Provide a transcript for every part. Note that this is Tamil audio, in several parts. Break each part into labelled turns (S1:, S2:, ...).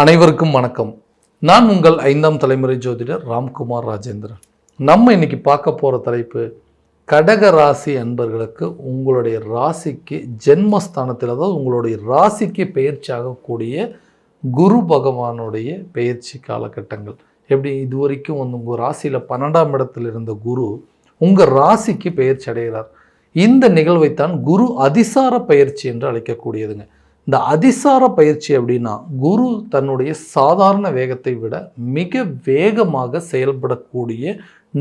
S1: அனைவருக்கும் வணக்கம். நான் உங்கள் 5ஆம் தலைமுறை ஜோதிடர் ராம்குமார் ராஜேந்திரன். நம்ம இன்னைக்கு பார்க்க போகிற தலைப்பு, கடக ராசி அன்பர்களுக்கு உங்களுடைய ராசிக்கு ஜென்மஸ்தானத்தில், அதாவது உங்களுடைய ராசிக்கு பெயர்ச்சி ஆகக்கூடிய குரு பகவானுடைய பெயர்ச்சி காலகட்டங்கள் எப்படி. இதுவரைக்கும் உங்கள் ராசியில் 12ஆம் இடத்தில் இருந்த குரு உங்கள் ராசிக்கு பெயர்ச்சி அடைகிறார். இந்த நிகழ்வைத்தான் குரு அதிசார பயிற்சி என்று அழைக்கக்கூடியதுங்க. இந்த அதிசார பயிற்சி அப்படின்னா, குரு தன்னுடைய சாதாரண வேகத்தை விட மிக வேகமாக செயல்படக்கூடிய,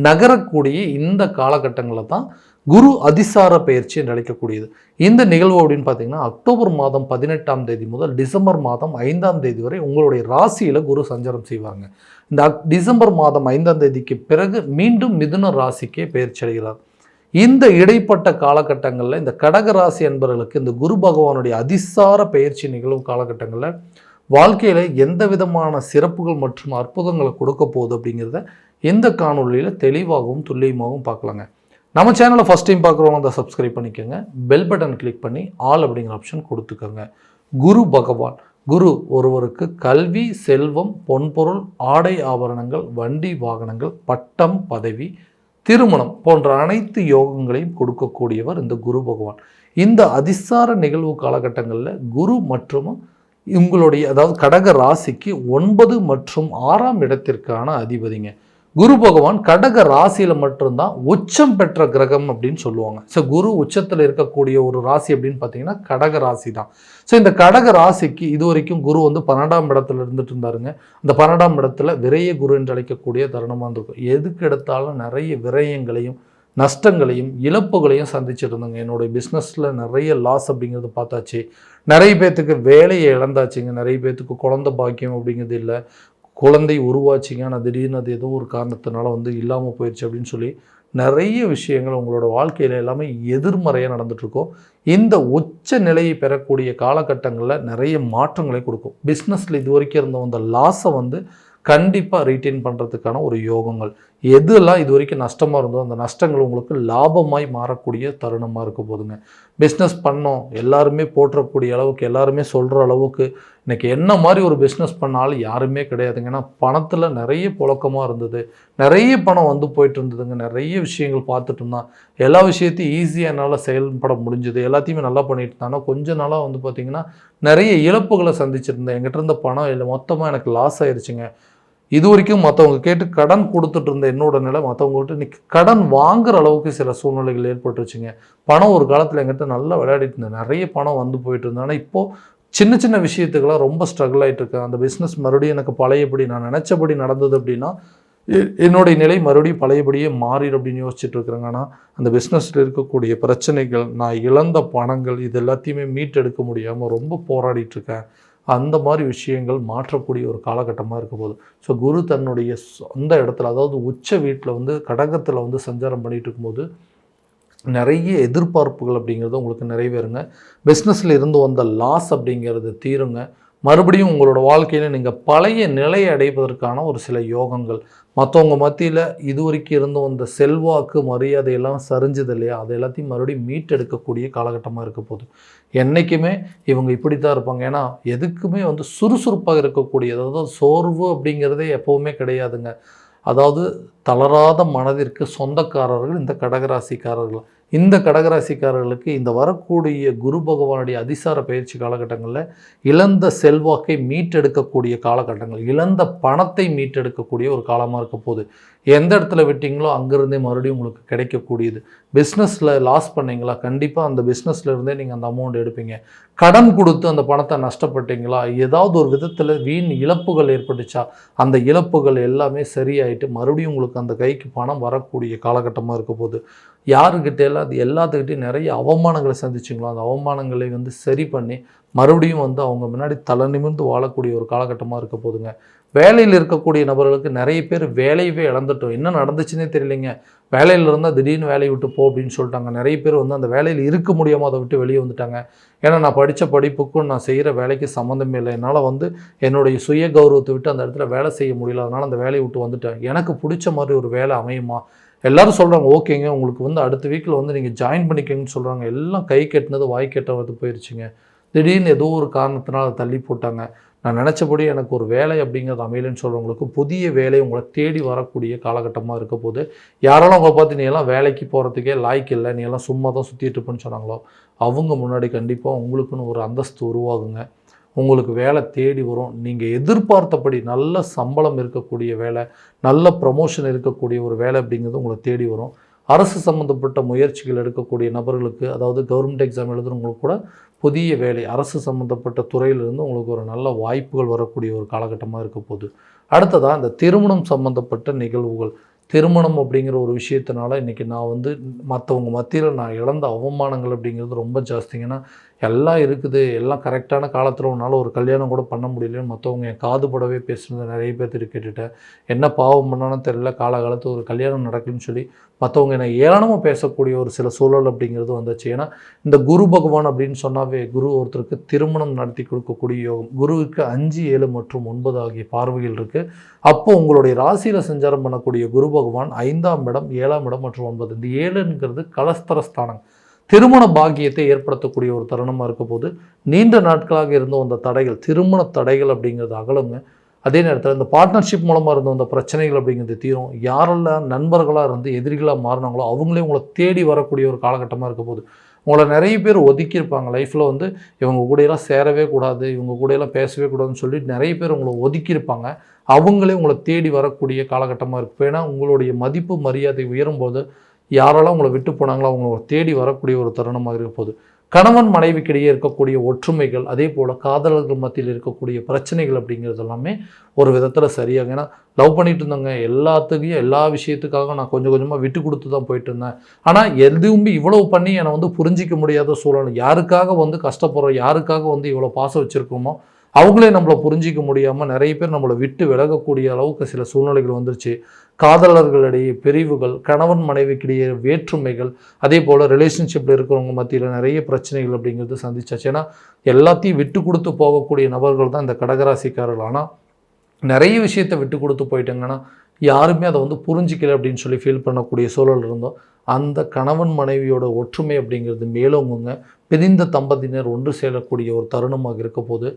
S1: நகரக்கூடிய இந்த காலகட்டங்களில் தான் குரு அதிசார பயிற்சி என்று அழைக்கக்கூடியது. இந்த நிகழ்வு அப்படின்னு பார்த்தீங்கன்னா, அக்டோபர் மாதம் 18ஆம் தேதி முதல் டிசம்பர் மாதம் 5ஆம் தேதி வரை உங்களுடைய ராசியில் குரு சஞ்சாரம் செய்வாங்க. இந்த டிசம்பர் மாதம் 5ஆம் தேதிக்கு பிறகு மீண்டும் மிதுன ராசிக்கே பயிற்சி அடைகிறார். இந்த இடைப்பட்ட காலகட்டங்களில் இந்த கடகராசி என்பவர்களுக்கு இந்த குரு பகவானுடைய அதிசார பயிற்சி நிகழும் காலகட்டங்களில் வாழ்க்கையில் எந்த விதமான சிறப்புகள் மற்றும் அற்புதங்களை கொடுக்க போகுது அப்படிங்கிறத இந்த காணொலியில் தெளிவாகவும் துல்லியமாகவும் பார்க்கலாங்க. நம்ம சேனலை ஃபஸ்ட் டைம் பார்க்குறவங்க அதை சப்ஸ்கிரைப் பண்ணிக்கோங்க. பெல் பட்டன் கிளிக் பண்ணி ஆல் அப்படிங்கிற ஆப்ஷன் கொடுத்துக்கோங்க. குரு பகவான், குரு ஒருவருக்கு கல்வி, செல்வம், பொன்பொருள், ஆடை ஆபரணங்கள், வண்டி வாகனங்கள், பட்டம், பதவி, திருமணம் போன்ற அனைத்து யோகங்களையும் கொடுக்கக்கூடியவர் இந்த குரு பகவான். இந்த அதிசார நிகழ்வு காலகட்டங்களில் குரு மற்றும் உங்களுடைய, அதாவது கடக ராசிக்கு 9 மற்றும் 6ஆம் இடத்திற்கான அதிபதிங்க. குரு பகவான் கடக ராசியில் மட்டும்தான் உச்சம் பெற்ற கிரகம் அப்படின்னு சொல்லுவாங்க. ஸோ குரு உச்சத்தில் இருக்கக்கூடிய ஒரு ராசி அப்படின்னு பார்த்தீங்கன்னா கடக ராசி தான். ஸோ இந்த கடக ராசிக்கு இது வரைக்கும் குரு 12ஆம் இடத்துல இருந்துட்டு இருந்தாருங்க. அந்த 12ஆம் இடத்துல விரய குரு என்று அழைக்கக்கூடிய தருணமாக இருக்கும். எதுக்கு எடுத்தாலும் நிறைய விரயங்களையும் நஷ்டங்களையும் இழப்புகளையும் சந்திச்சுட்டு இருந்தாங்க. என்னுடைய பிஸ்னஸில் நிறைய லாஸ் அப்படிங்கிறது பார்த்தாச்சு. நிறைய பேர்த்துக்கு வேலையை இழந்தாச்சுங்க. நிறைய பேர்த்துக்கு குழந்தை பாக்கியம் அப்படிங்கிறது இல்லை. குழந்தை உருவாச்சிங்க, ஆனால் திடீர்னு அது ஏதோ ஒரு காரணத்தினால இல்லாமல் போயிடுச்சு அப்படின்னு சொல்லி நிறைய விஷயங்கள் உங்களோட வாழ்க்கையில் எல்லாமே எதிர்மறையாக நடந்துகிட்ருக்கோம். இந்த உச்ச நிலையை பெறக்கூடிய காலகட்டங்களில் நிறைய மாற்றங்களை கொடுக்கும். பிஸ்னஸில் இது வரைக்கும் இருந்த அந்த லாஸை கண்டிப்பாக ரீட்டைன் பண்ணுறதுக்கான ஒரு யோகங்கள், எதுலாம் இது வரைக்கும் நஷ்டமாக இருந்தோ அந்த நஷ்டங்கள் உங்களுக்கு லாபமாய் மாறக்கூடிய தருணமாக இருக்க போதுங்க. பிஸ்னஸ் பண்ணோம் எல்லாருமே போற்றக்கூடிய அளவுக்கு, எல்லாருமே சொல்கிற அளவுக்கு இன்றைக்கி என்ன மாதிரி ஒரு பிஸ்னஸ் பண்ணாலும் யாருமே கிடையாதுங்க. ஏன்னா பணத்தில் நிறைய புழக்கமாக இருந்தது, நிறைய பணம் போயிட்டு இருந்ததுங்க. நிறைய விஷயங்கள் பார்த்துட்டு இருந்தான், எல்லா விஷயத்தையும் ஈஸியாக என்னால் செயல்பட முடிஞ்சது, எல்லாத்தையுமே நல்லா பண்ணிட்டு இருந்தாங்கன்னா கொஞ்ச நாளாக பார்த்திங்கன்னா நிறைய இழப்புகளை சந்திச்சிருந்தேன். என்கிட்ட இருந்த பணம் இல்லை மொத்தமாக எனக்கு லாஸ் ஆயிடுச்சுங்க. இது வரைக்கும் மற்றவங்க கேட்டு கடன் கொடுத்துட்டு இருந்த என்னோட நிலை மற்றவங்ககிட்ட இன்றைக்கி கடன் வாங்குற அளவுக்கு சில சூழ்நிலைகள் ஏற்பட்டுருச்சுங்க. பணம் ஒரு காலத்தில் எங்கிட்ட நல்லா விளையாடிட்டு இருந்தேன், நிறைய பணம் போயிட்டு இருந்தேன். ஆனால் இப்போது சின்ன சின்ன விஷயத்துக்கெல்லாம் ரொம்ப ஸ்ட்ரகிள் ஆகிட்டு இருக்கேன். அந்த பிஸ்னஸ் மறுபடியும் எனக்கு பழையபடி நான் நினச்சபடி நடந்தது அப்படின்னா என்னுடைய நிலை மறுபடியும் பழையபடியே மாறிடும் அப்படின்னு யோசிச்சுட்டு இருக்கிறேங்க. ஆனால் அந்த பிஸ்னஸில் இருக்கக்கூடிய பிரச்சனைகள், நான் இழந்த பணங்கள், இது எல்லாத்தையுமே மீட்டெடுக்க முடியாமல் ரொம்ப போராடிட்டுருக்கேன். அந்த மாதிரி விஷயங்கள் மாற்றக்கூடிய ஒரு காலகட்டமாக இருக்க போகுது. ஸோ குரு தன்னுடைய சொந்த இடத்துல, அதாவது உச்ச வீட்டில் கடகத்தில் சஞ்சாரம் பண்ணிகிட்டு இருக்கும்போது நிறைய எதிர்பார்ப்புகள் அப்படிங்கிறது உங்களுக்கு நிறைவேறுங்க. பிஸ்னஸில் இருந்து வந்த லாஸ் அப்படிங்கிறது தீருங்க. மறுபடியும் உங்களோட வாழ்க்கையில் நீங்கள் பழைய நிலையை அடைவதற்கான ஒரு சில யோகங்கள், மற்றவங்க மத்தியில் இது வரைக்கும் இருந்து வந்த செல்வாக்கு மரியாதையெல்லாம் சரிஞ்சது இல்லையா, அது எல்லாத்தையும் மறுபடியும் மீட்டெடுக்கக்கூடிய காலகட்டமாக இருக்க போகுது. என்றைக்குமே இவங்க இப்படி தான் இருப்பாங்க. ஏன்னா எதுக்குமே சுறுசுறுப்பாக இருக்கக்கூடிய, அதாவது சோர்வு அப்படிங்கிறதே எப்போவுமே கிடையாதுங்க. அதாவது தளராத மனதிற்கு சொந்தக்காரர்கள் இந்த கடகராசிக்காரர்கள். இந்த கடகராசிக்காரர்களுக்கு இந்த வரக்கூடிய குரு பகவானுடைய அதிசார பயிற்சி காலகட்டங்களில் இழந்த செல்வாக்கை மீட்டெடுக்கக்கூடிய காலகட்டங்கள், இழந்த பணத்தை மீட்டெடுக்கக்கூடிய ஒரு காலமாக இருக்க போகுது. எந்த இடத்துல விட்டீங்களோ அங்கேருந்தே மறுபடியும் உங்களுக்கு கிடைக்கக்கூடியது. பிஸ்னஸில் லாஸ் பண்ணிங்களா, கண்டிப்பாக அந்த பிஸ்னஸில் இருந்தே நீங்கள் அந்த அமௌண்ட் எடுப்பீங்க. கடன் கொடுத்து அந்த பணத்தை நஷ்டப்பட்டீங்களா, ஏதாவது ஒரு விதத்தில் வீண் இழப்புகள் ஏற்பட்டுச்சா, அந்த இழப்புகள் எல்லாமே சரியாயிட்டு மறுபடியும் உங்களுக்கு அந்த கைக்கு பணம் வரக்கூடிய காலகட்டமாக இருக்க போகுது. யாருக்கிட்ட எல்லாம் அது எல்லாத்துக்கிட்டையும் நிறைய அவமானங்களை சந்திச்சிங்களோ அந்த அவமானங்களை சரி பண்ணி மறுபடியும் அவங்க முன்னாடி தலை நிமிர்ந்து வாழக்கூடிய ஒரு காலகட்டமாக இருக்க போதுங்க. வேலையில் இருக்கக்கூடிய நபர்களுக்கு நிறைய பேர் வேலையவே இழந்துட்டோம், என்ன நடந்துச்சுன்னே தெரியலைங்க. வேலையில் இருந்தால் திடீர்னு வேலையை விட்டு போ அப்படின்னு சொல்லிட்டாங்க. நிறைய பேர் அந்த வேலையில் இருக்க முடியாமல் அதை விட்டு வெளியே வந்துட்டாங்க. ஏன்னா நான் படித்த படிப்புக்கும் நான் செய்கிற வேலைக்கு சம்மந்தமே இல்லை, என்னால் என்னுடைய சுய கௌரவத்தை விட்டு அந்த இடத்துல வேலை செய்ய முடியல, அதனால் அந்த வேலையை விட்டு வந்துட்டேன். எனக்கு பிடிச்ச மாதிரி ஒரு வேலை அமையுமா, எல்லாரும் சொல்கிறாங்க ஓகேங்க உங்களுக்கு அடுத்த வீக்கில் நீங்கள் ஜாயின் பண்ணிக்கங்கன்னு சொல்கிறாங்க. எல்லாம் கை கட்டினது வாய் கெட்டது போயிடுச்சுங்க. திடீர்னு ஏதோ ஒரு காரணத்தினால் அதை தள்ளி போட்டாங்க, நான் நினச்சபடி எனக்கு ஒரு வேலை அப்படிங்கிறது அமையலன்னு சொல்கிறவங்களுக்கு புதிய வேலை உங்களை தேடி வரக்கூடிய காலகட்டமாக இருக்க போது. யாராலும் உங்களை பார்த்து நீ எல்லாம் வேலைக்கு போகிறதுக்கே லாய்க்கு இல்லை, நீ எல்லாம் சும்மா தான் சுற்றிட்டு இருப்பேன்னு சொன்னாங்களோ அவங்க முன்னாடி கண்டிப்பாக உங்களுக்குன்னு ஒரு அந்தஸ்து உருவாகுங்க. உங்களுக்கு வேலை தேடி வரும். நீங்கள் எதிர்பார்த்தபடி நல்ல சம்பளம் இருக்கக்கூடிய வேலை, நல்ல ப்ரமோஷன் இருக்கக்கூடிய ஒரு வேலை அப்படிங்கிறது உங்களை தேடி வரும். அரசு சம்மந்தப்பட்ட முயற்சிகள் எடுக்கக்கூடிய நபர்களுக்கு, அதாவது கவர்மெண்ட் எக்ஸாம் எழுதுறவங்களுக்கு கூட புதிய வேலை அரசு சம்மந்தப்பட்ட துறையிலிருந்து உங்களுக்கு ஒரு நல்ல வாய்ப்புகள் வரக்கூடிய ஒரு காலகட்டமாக இருக்க போகுது. அடுத்ததாக இந்த திருமணம் சம்மந்தப்பட்ட நிகழ்வுகள், திருமணம் அப்படிங்கிற ஒரு விஷயத்தினால இன்றைக்கி நான் வந்து மற்றவங்க மத்தியில் நான் இழந்த அவமானங்கள் அப்படிங்கிறது ரொம்ப ஜாஸ்திங்கன்னா, எல்லாம் இருக்குது, எல்லாம் கரெக்டான காலத்தில் உன்னால் ஒரு கல்யாணம் கூட பண்ண முடியலன்னு மற்றவங்க என் காதுபடவே பேசுனது நிறைய பேர்த்துட்டு கேட்டுட்டேன். என்ன பாவம் பண்ணாலும் தெரியல, காலகாலத்தில் ஒரு கல்யாணம் நடக்குன்னு சொல்லி மற்றவங்க என்னை ஏளனமாக பேசக்கூடிய ஒரு சில சூழல் அப்படிங்கிறது வந்துச்சு. ஏன்னா இந்த குரு பகவான் அப்படின்னு சொன்னாவே குரு ஒருத்தருக்கு திருமணம் நடத்தி கொடுக்கக்கூடிய யோகம். குருவுக்கு 5, 7 மற்றும் 9 ஆகிய பார்வைகள் இருக்குது. அப்போது உங்களுடைய ராசியில் சஞ்சாரம் பண்ணக்கூடிய குரு பகவான் 5ஆம் இடம், 7ஆம் இடம் மற்றும் 9, இந்த 7ங்கிறது கலஸ்தரஸ்தானம், திருமண பாக்கியத்தை ஏற்படுத்தக்கூடிய ஒரு தருணமாக இருக்க போது. நீண்ட நாட்களாக இருந்த அந்த தடைகள், திருமண தடைகள் அப்படிங்கிறது அகலுங்க. அதே நேரத்தில் இந்த பார்ட்னர்ஷிப் மூலமாக இருந்த அந்த பிரச்சனைகள் அப்படிங்கிறது தீரும். யாரெல்லாம் நண்பர்களாக இருந்து எதிரிகளாக மாறினாங்களோ அவங்களே உங்களை தேடி வரக்கூடிய ஒரு காலகட்டமாக இருக்க போது. உங்களை நிறைய பேர் ஒதுக்கியிருப்பாங்க லைஃப்பில் வந்து, இவங்க கூடையெல்லாம் சேரவே கூடாது, இவங்க கூடையெல்லாம் பேசவே கூடாதுன்னு சொல்லி நிறைய பேர் உங்களை ஒதுக்கியிருப்பாங்க. அவங்களே உங்களை தேடி வரக்கூடிய காலகட்டமாக இருக்குது. ஏன்னா உங்களுடைய மதிப்பு மரியாதை உயரும்போது யாரெல்லாம் உங்களை விட்டு போனாங்களோ அவங்களை தேடி வரக்கூடிய ஒரு தருணமாக இருக்க போகுது. கணவன் மனைவிக்கிடையே இருக்கக்கூடிய ஒற்றுமைகள், அதே போல் காதலர்கள் மத்தியில் இருக்கக்கூடிய பிரச்சனைகள் அப்படிங்கிறது எல்லாமே ஒரு விதத்தில் சரியாக. ஏன்னா லவ் பண்ணிட்டு இருந்தாங்க, எல்லாத்துக்கும் எல்லா விஷயத்துக்காக நான் கொஞ்சம் கொஞ்சமாக விட்டு கொடுத்து தான் போயிட்டு இருந்தேன். ஆனால் எதுவுமே இவ்வளவு பண்ணி என்னை வந்து புரிஞ்சிக்க முடியாத சூழல், யாருக்காக வந்து கஷ்டப்படுறோம், யாருக்காக வந்து இவ்வளோ பாசம் வச்சுருக்கோமோ அவங்களே நம்மளை புரிஞ்சிக்க முடியாமல் நிறைய பேர் நம்மளை விட்டு விலகக்கூடிய அளவுக்கு சில சூழ்நிலைகள் வந்துருச்சு. காதலர்களிடையே பிரிவுகள், கணவன் மனைவிக்கிடையே வேற்றுமைகள், அதே போல் ரிலேஷன்ஷிப்பில் இருக்கிறவங்க மத்தியில் நிறைய பிரச்சனைகள் அப்படிங்கிறது சந்திச்சாச்சு. ஏன்னா எல்லாத்தையும் விட்டு கொடுத்து போகக்கூடிய நபர்கள் தான் இந்த கடகராசிக்காரர்கள். ஆனால் நிறைய விஷயத்தை விட்டு கொடுத்து போயிட்டாங்கன்னா யாருமே அதை வந்து புரிஞ்சிக்கல அப்படின்னு சொல்லி ஃபீல் பண்ணக்கூடிய சூழல் இருந்தோம். அந்த கணவன் மனைவியோட ஒற்றுமை அப்படிங்கிறது மேலோங்குங்க. பிரிந்த தம்பதியினர் ஒன்று சேரக்கூடிய ஒரு தருணமாக இருக்க போது.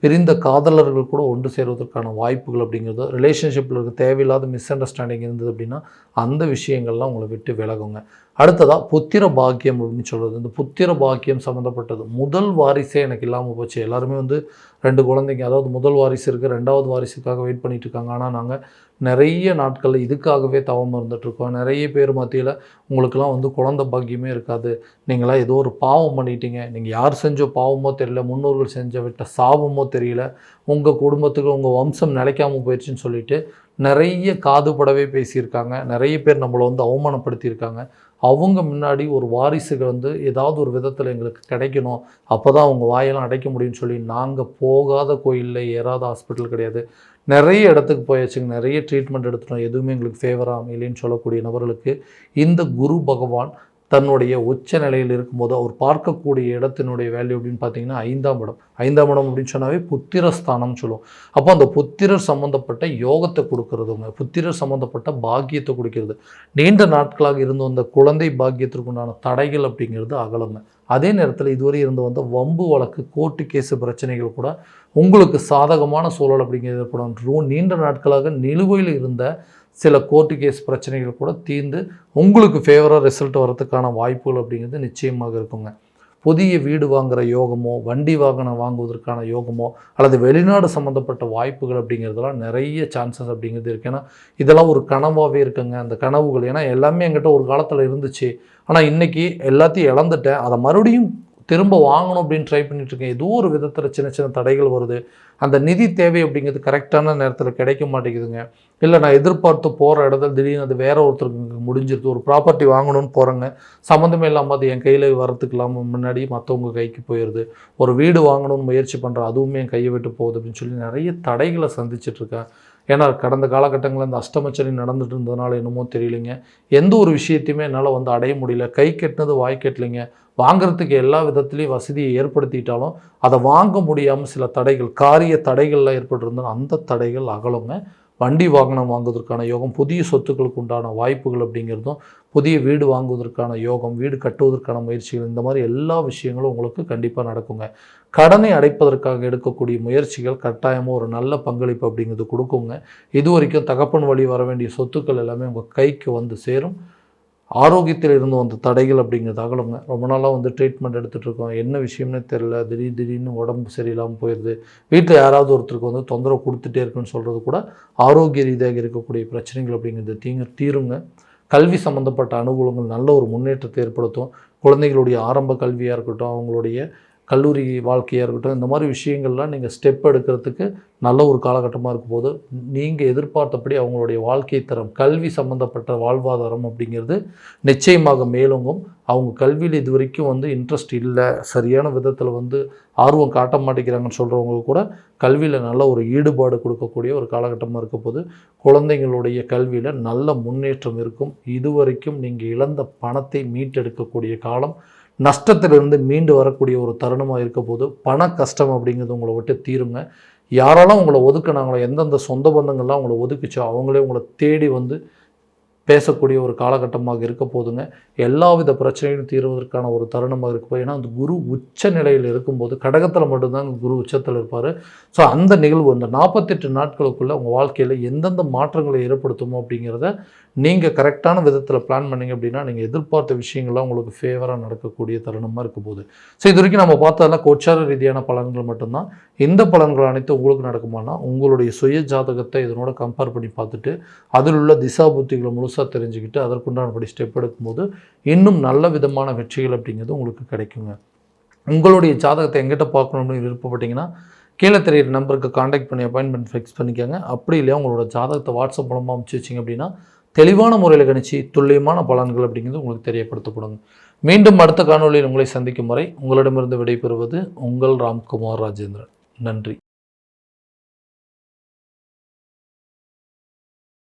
S1: பிரிந்த காதலர்கள் கூட ஒன்று சேருவதற்கான வாய்ப்புகள் அப்படிங்கிறது, ரிலேஷன்ஷிப்பில் இருக்க தேவையில்லாத மிஸ் அண்டர்ஸ்டாண்டிங் இருந்தது அப்படின்னா அந்த விஷயங்கள்லாம் உங்களை விட்டு விலகுங்க. அடுத்ததாக புத்திர பாக்கியம் அப்படின்னு சொல்கிறது. இந்த புத்திர பாக்கியம் சம்மந்தப்பட்டது, முதல் வாரிசே எனக்கு இல்லாமல் போச்சு. எல்லாருமே வந்து 2 குழந்தைங்க, அதாவது முதல் வாரிசு இருக்குது, 2வது வாரிசுக்காக வெயிட் பண்ணிட்டு இருக்காங்க. ஆனால் நாங்கள் நிறைய நாட்களில் இதுக்காகவே தவம் இருந்துகிட்ருக்கோம். நிறைய பேர் மத்தியில் உங்களுக்கெல்லாம் வந்து குழந்தை பாக்கியமே இருக்காது, நீங்களாம் ஏதோ ஒரு பாவம் பண்ணிட்டீங்க, நீங்கள் யார் செஞ்ச பாவமோ தெரியல, முன்னோர்கள் செஞ்ச விட்ட சாபமோ தெரியல, உங்கள் குடும்பத்துக்கு உங்கள் வம்சம் நிலைக்காமல் போயிடுச்சுன்னு சொல்லிட்டு நிறைய காதுபடவே பேசியிருக்காங்க. நிறைய பேர் நம்மளை வந்து அவமானப்படுத்தியிருக்காங்க. அவங்க முன்னாடி ஒரு வாரிசுகள் வந்து ஏதாவது ஒரு விதத்தில் எங்களுக்கு கிடைக்கணும், அப்போ தான் அவங்க வாயெல்லாம் அடைக்க முடியும்னு சொல்லி நாங்கள் போகாத கோயிலில் ஏறாத ஹாஸ்பிட்டல் கிடையாது. நிறைய இடத்துக்கு போயாச்சுங்க, நிறைய ட்ரீட்மெண்ட் எடுத்துட்டோம், எதுவுமே எங்களுக்கு ஃபேவராக இல்லைன்னு சொல்லக்கூடிய நபர்களுக்கு இந்த குரு பகவான் தன்னுடைய உச்ச நிலையில் இருக்கும்போது அவர் பார்க்கக்கூடிய இடத்தினுடைய வேல்யூ அப்படின்னு பார்த்தீங்கன்னா 5ஆம் இடம். 5ஆம் இடம் அப்படின்னு சொன்னாவே புத்திரஸ்தானம்னு சொல்லுவோம். அப்போ அந்த புத்திரர் சம்மந்தப்பட்ட யோகத்தை கொடுக்கறதுங்க, புத்திரர் சம்மந்தப்பட்ட பாக்கியத்தை கொடுக்கிறது. நீண்ட நாட்களாக இருந்து வந்த குழந்தை பாக்கியத்திற்குண்டான தடைகள் அப்படிங்கிறது அகலுங்க. அதே நேரத்தில் இதுவரை இருந்து வந்த வம்பு வழக்கு, கோர்ட்டு கேஸு பிரச்சனைகள் கூட உங்களுக்கு சாதகமான சூழல் அப்படிங்கிறது ஏற்படும். நீண்ட நாட்களாக நிலுவையில் இருந்த சில கோர்ட்டு கேஸ் பிரச்சனைகள் கூட தீர்ந்து உங்களுக்கு ஃபேவராக ரிசல்ட் வரதுக்கான வாய்ப்புகள் அப்படிங்கிறது நிச்சயமாக இருக்குங்க. புதிய வீடு வாங்குகிற யோகமோ, வண்டி வாகனம் வாங்குவதற்கான யோகமோ, அல்லது வெளிநாடு சம்மந்தப்பட்ட வாய்ப்புகள் அப்படிங்கிறதுலாம் நிறைய சான்சஸ் அப்படிங்கிறது இருக்குது. ஏன்னா இதெல்லாம் ஒரு கனவாகவே இருக்குங்க. அந்த கனவுகள், ஏன்னா எல்லாமே என்கிட்ட ஒரு காலத்தில் இருந்துச்சு, ஆனால் இன்றைக்கி எல்லாத்தையும் இழந்துட்டேன், அதை மறுபடியும் திரும்ப வாங்கணும் அப்படின்னு ட்ரை பண்ணிட்டுருக்கேன். ஏதோ ஒரு விதத்தில் சின்ன சின்ன தடைகள் வருது. அந்த நிதி தேவை அப்படிங்கிறது கரெக்டான நேரத்தில் கிடைக்க மாட்டேங்குதுங்க. இல்லை நான் எதிர்பார்த்து போகிற இடத்துல திடீர்னு அது வேறு ஒருத்தருக்கு முடிஞ்சிருது. ஒரு ப்ராப்பர்ட்டி வாங்கணும்னு போகிறேங்க, சம்மந்தமே இல்லாமல் அது என் கையில் வரத்துக்கு இல்லாமல் முன்னாடி மற்றவங்க கைக்கு போயிடுது. ஒரு வீடு வாங்கணும்னு முயற்சி பண்ணுறேன், அதுவுமே என் கையை விட்டு போகுது அப்படின்னு சொல்லி நிறைய தடைகளை சந்திச்சிட்ருக்கேன். ஏன்னா கடந்த காலகட்டங்களில் இந்த அஷ்டமச்சனி நடந்துட்டு இருந்ததுனால என்னமோ தெரியலைங்க, எந்த ஒரு விஷயத்தையுமே என்னால் வந்து அடைய முடியல. கை கெட்டினது வாய் கெட்டலைங்க. வாங்கிறதுக்கு எல்லா விதத்துலேயும் வசதியை ஏற்படுத்திட்டாலும் அதை வாங்க முடியாமல் சில தடைகள், காரிய தடைகள்லாம் ஏற்பட்டிருந்தாலும் அந்த தடைகள் அகலுங்க. வண்டி வாகனம் வாங்குவதற்கான யோகம், புதிய சொத்துக்களுக்கு உண்டான வாய்ப்புகள் அப்படிங்கிறதும், புதிய வீடு வாங்குவதற்கான யோகம், வீடு கட்டுவதற்கான முயற்சிகள், இந்த மாதிரி எல்லா விஷயங்களும் உங்களுக்கு கண்டிப்பாக நடக்குங்க. கடனை அடைப்பதற்காக எடுக்கக்கூடிய முயற்சிகள் கட்டாயமாக ஒரு நல்ல பங்களிப்பு அப்படிங்கிறது கொடுக்குங்க. இது வரைக்கும் தகப்பன் வழி வர வேண்டிய சொத்துக்கள் எல்லாமே உங்கள் கைக்கு வந்து சேரும். ஆரோக்கியத்தில் இருந்து வந்த தடைகள் அப்படிங்கிறது அகலுங்க. ரொம்ப நாளாக வந்து ட்ரீட்மெண்ட் எடுத்துகிட்டு இருக்கோம், என்ன விஷயம்னே தெரில, திடீர்னு உடம்பு சரியில்லாமல் போயிடுது, வீட்டில் யாராவது ஒருத்தருக்கு வந்து தொந்தரவு கொடுத்துட்டே இருக்குன்னு சொல்கிறது கூட ஆரோக்கிய ரீதியாக இருக்கக்கூடிய பிரச்சனைகள் அப்படிங்கிறது தீருங்க. கல்வி சம்மந்தப்பட்ட அனுகூலங்கள் நல்ல ஒரு முன்னேற்றத்தை ஏற்படுத்தும். குழந்தைகளுடைய ஆரம்ப கல்வியாக இருக்கட்டும், அவங்களுடைய கல்லூரி வாழ்க்கையாக இருக்கட்டும், இந்த மாதிரி விஷயங்கள்லாம் நீங்கள் ஸ்டெப் எடுக்கிறதுக்கு நல்ல ஒரு காலகட்டமாக இருக்கும்போது நீங்கள் எதிர்பார்த்தபடி அவங்களுடைய வாழ்க்கை தரம், கல்வி சம்மந்தப்பட்ட வாழ்வாதாரம் அப்படிங்கிறது நிச்சயமாக மேலோங்கும். அவங்க கல்வியில் இது வரைக்கும் வந்து இன்ட்ரெஸ்ட் இல்லை, சரியான விதத்தில் வந்து ஆர்வம் காட்ட மாட்டேங்கிறாங்கன்னு சொல்கிறவங்க கூட கல்வியில் நல்ல ஒரு ஈடுபாடு கொடுக்கக்கூடிய ஒரு காலகட்டமாக இருக்க போது குழந்தைங்களுடைய கல்வியில் நல்ல முன்னேற்றம் இருக்கும். இதுவரைக்கும் நீங்கள் இழந்த பணத்தை மீட்டெடுக்கக்கூடிய காலம், நஷ்டத்திலிருந்து மீண்டு வரக்கூடிய ஒரு தருணமாக இருக்க போது பண கஷ்டம் அப்படிங்கிறது உங்களை விட்டு தீருங்க. யாரெல்லாம் உங்களை ஒதுக்குனாங்களோ, எந்தெந்த சொந்த பந்தங்கள்லாம் உங்களை ஒதுக்குச்சோ அவங்களே உங்களை தேடி வந்து பேசக்கூடிய ஒரு காலகட்டமாக இருக்க போதுங்க. எல்லாவித பிரச்சனைகளும் தீர்வதற்கான ஒரு தருணமாக இருக்க போது. ஏன்னா அந்த குரு உச்ச நிலையில் இருக்கும்போது, கடகத்தில் மட்டும்தாங்க குரு உச்சத்தில் இருப்பார். ஸோ அந்த நிகழ்வு அந்த 48 நாட்களுக்குள்ளே உங்கள் வாழ்க்கையில் எந்தெந்த மாற்றங்களை ஏற்படுத்துமோ அப்படிங்கிறத நீங்கள் கரெக்டான விதத்தில் பிளான் பண்ணிங்க அப்படின்னா நீங்கள் எதிர்பார்த்த விஷயங்கள்லாம் உங்களுக்கு ஃபேவராக நடக்கக்கூடிய தருணமாக இருக்க போகுது. ஸோ இது வரைக்கும் நம்ம பார்த்ததெல்லாம் கோச்சார ரீதியான பலன்கள் மட்டும்தான். இந்த பலன்கள் அனைத்தும் உங்களுக்கு நடக்குமானா உங்களுடைய சுய ஜாதகத்தை இதனோட கம்பேர் பண்ணி பார்த்துட்டு அதில் உள்ள திசா புத்திகளை முழுசாக தெரிஞ்சுக்கிட்டு அதற்குண்டானபடி ஸ்டெப் எடுக்கும்போது இன்னும் நல்ல விதமான வெற்றிகள் அப்படிங்கிறது உங்களுக்கு கிடைக்குங்க. உங்களுடைய ஜாதகத்தை எங்கிட்ட பார்க்கணும்னு விருப்பப்பட்டீங்கன்னா கீழே தெரியிற நம்பருக்கு காண்டாக்ட் பண்ணி அப்பாயின்மெண்ட் ஃபிக்ஸ் பண்ணிக்கோங்க. அப்படி இல்லையா உங்களோட ஜாதகத்தை வாட்ஸ்அப் மூலமாக அனுப்பிச்சு வச்சிங்க அப்படின்னா தெளிவான முறையில் கணிச்சு துல்லியமான பலன்கள் அப்படிங்கிறது உங்களுக்கு தெரியப்படுத்தப்படுங்க. மீண்டும் அடுத்த காணொலியில் உங்களை சந்திக்கும் வரை உங்களிடமிருந்து விடைபெறுவது உங்கள் ராம்குமார் ராஜேந்திரன். நன்றி.